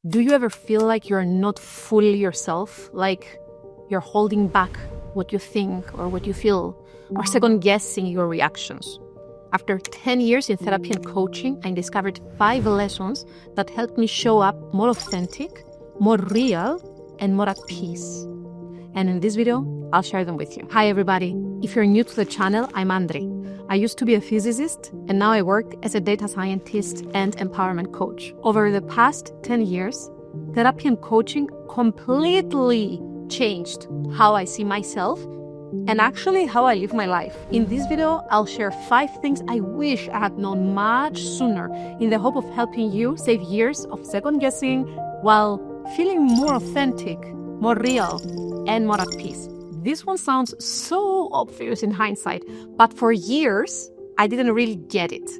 Do you ever feel like you're not fully yourself? Like you're holding back what you think or what you feel, or second guessing your reactions? After 10 years in therapy and coaching, I discovered 5 lessons that helped me show up more authentic, more real, and more at peace. And in this video, I'll share them with you. Hi everybody. If you're new to the channel, I'm Andri. I used to be a physicist, and now I work as a data scientist and empowerment coach. Over the past 10 years, therapy and coaching completely changed how I see myself and actually how I live my life. In this video, I'll share 5 things I wish I had known much sooner in the hope of helping you save years of second guessing while feeling more authentic, more real, and more at peace. This one sounds so obvious in hindsight, but for years, I didn't really get it.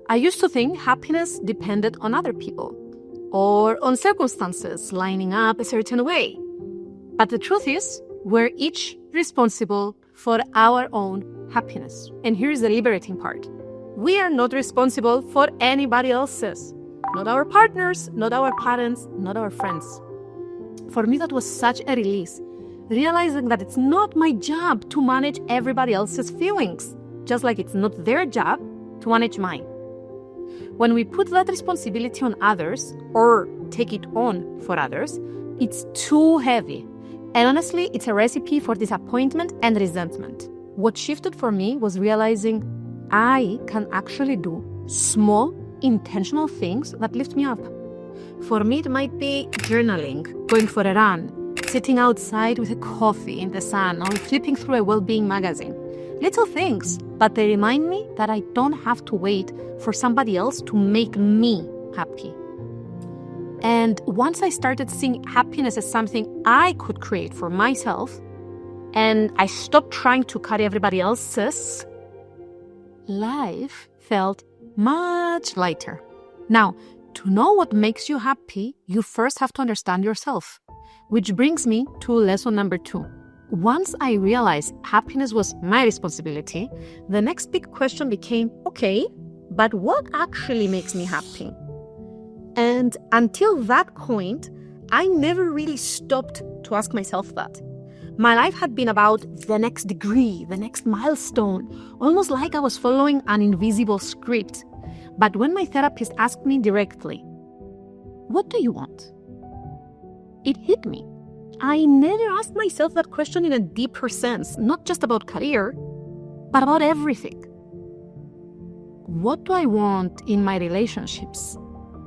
I used to think happiness depended on other people or on circumstances lining up a certain way. But the truth is, we're each responsible for our own happiness. And here's the liberating part. We are not responsible for anybody else's. Not our partners, not our parents, not our friends. For me, that was such a release. Realizing that it's not my job to manage everybody else's feelings, just like it's not their job to manage mine. When we put that responsibility on others or take it on for others, it's too heavy. And honestly, it's a recipe for disappointment and resentment. What shifted for me was realizing I can actually do small, intentional things that lift me up. For me, it might be journaling, going for a run, sitting outside with a coffee in the sun, or flipping through a well-being magazine. Little things, but they remind me that I don't have to wait for somebody else to make me happy. And once I started seeing happiness as something I could create for myself, and I stopped trying to carry everybody else's, life felt much lighter. Now, to know what makes you happy, you first have to understand yourself. Which brings me to lesson number 2. Once I realized happiness was my responsibility, the next big question became, okay, but what actually makes me happy? And until that point, I never really stopped to ask myself that. My life had been about the next degree, the next milestone, almost like I was following an invisible script. But when my therapist asked me directly, what do you want? It hit me. I never asked myself that question in a deeper sense, not just about career, but about everything. What do I want in my relationships?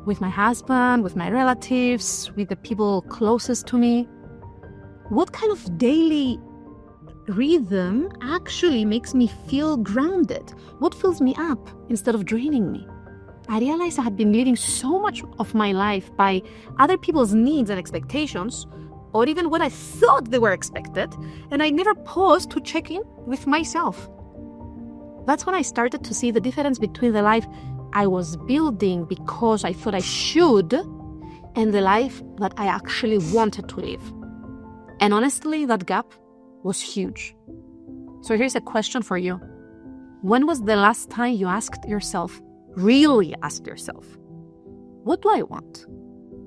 With my husband, with my relatives, with the people closest to me? What kind of daily rhythm actually makes me feel grounded? What fills me up instead of draining me? I realized I had been living so much of my life by other people's needs and expectations, or even what I thought they were expected, and I never paused to check in with myself. That's when I started to see the difference between the life I was building because I thought I should, and the life that I actually wanted to live. And honestly, that gap was huge. So here's a question for you. When was the last time you really asked yourself, what do I want?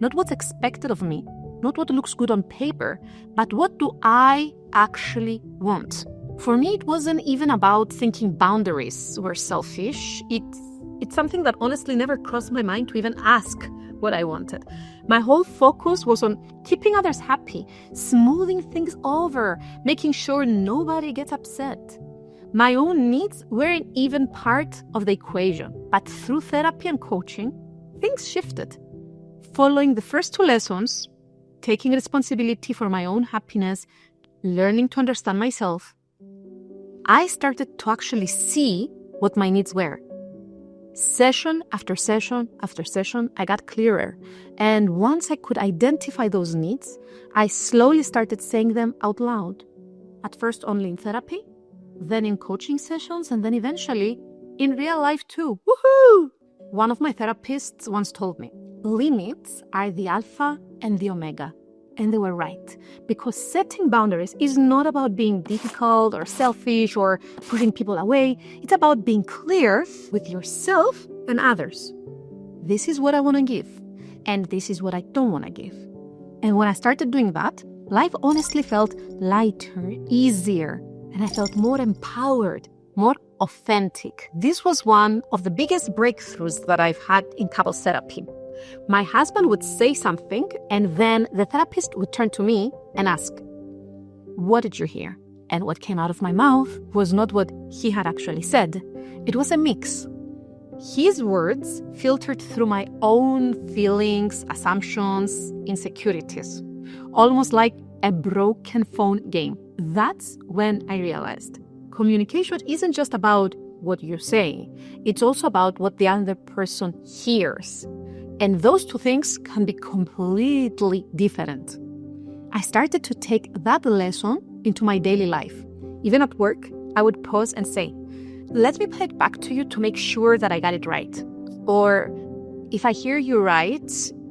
Not what's expected of me, not what looks good on paper, but what do I actually want? For me, it wasn't even about thinking boundaries were selfish. It's something that honestly never crossed my mind to even ask what I wanted. My whole focus was on keeping others happy, smoothing things over, making sure nobody gets upset. My own needs weren't even part of the equation, but through therapy and coaching, things shifted. Following the first 2 lessons, taking responsibility for my own happiness, learning to understand myself, I started to actually see what my needs were. Session after session after session, I got clearer. And once I could identify those needs, I slowly started saying them out loud. At first only in therapy, then in coaching sessions, and then eventually in real life too. Woohoo! One of my therapists once told me, limits are the alpha and the omega. And they were right, because setting boundaries is not about being difficult or selfish or pushing people away. It's about being clear with yourself and others. This is what I want to give. and this is what I don't want to give. And when I started doing that, life honestly felt lighter, easier, and I felt more empowered, more authentic. This was one of the biggest breakthroughs that I've had in couples therapy. My husband would say something, and then the therapist would turn to me and ask, "What did you hear?" And what came out of my mouth was not what he had actually said. It was a mix. His words filtered through my own feelings, assumptions, insecurities, almost like a broken phone game. That's when I realized communication isn't just about what you say, it's also about what the other person hears. And those two things can be completely different. I started to take that lesson into my daily life. Even at work, I would pause and say, "Let me play it back to you to make sure that I got it right." Or, "If I hear you right,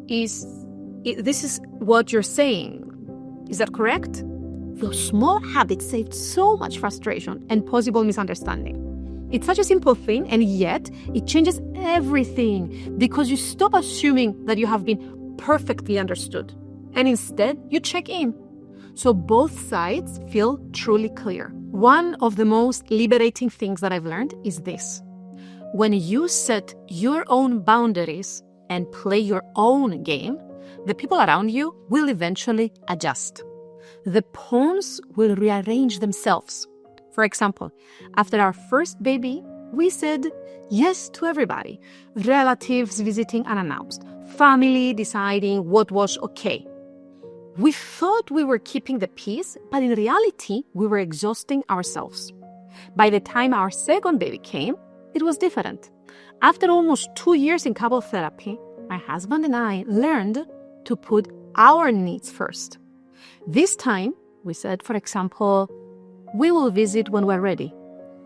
this is what you're saying. Is that correct?" Those small habits saved so much frustration and possible misunderstanding. It's such a simple thing, and yet it changes everything because you stop assuming that you have been perfectly understood, and instead you check in. So both sides feel truly clear. One of the most liberating things that I've learned is this. When you set your own boundaries and play your own game, the people around you will eventually adjust. The pawns will rearrange themselves. For example, after our first baby, we said yes to everybody. Relatives visiting unannounced, family deciding what was okay. We thought we were keeping the peace, but in reality, we were exhausting ourselves. By the time our second baby came, it was different. After almost 2 years in couple therapy, my husband and I learned to put our needs first. This time, we said, for example, we will visit when we're ready,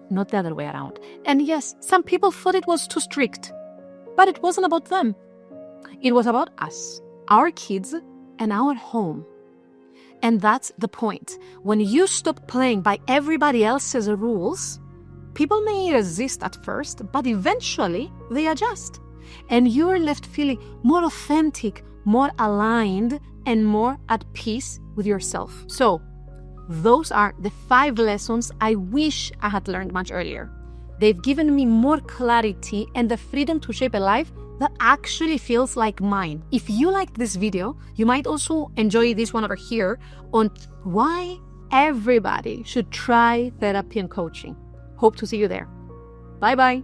not the other way around. And yes, some people thought it was too strict, but it wasn't about them. It was about us, our kids, and our home. And that's the point. When you stop playing by everybody else's rules, people may resist at first, but eventually they adjust. And you're left feeling more authentic, more aligned, and more at peace with yourself. So, those are the 5 lessons I wish I had learned much earlier. They've given me more clarity and the freedom to shape a life that actually feels like mine. If you liked this video, you might also enjoy this one over here on why everybody should try therapy and coaching. Hope to see you there. Bye-bye.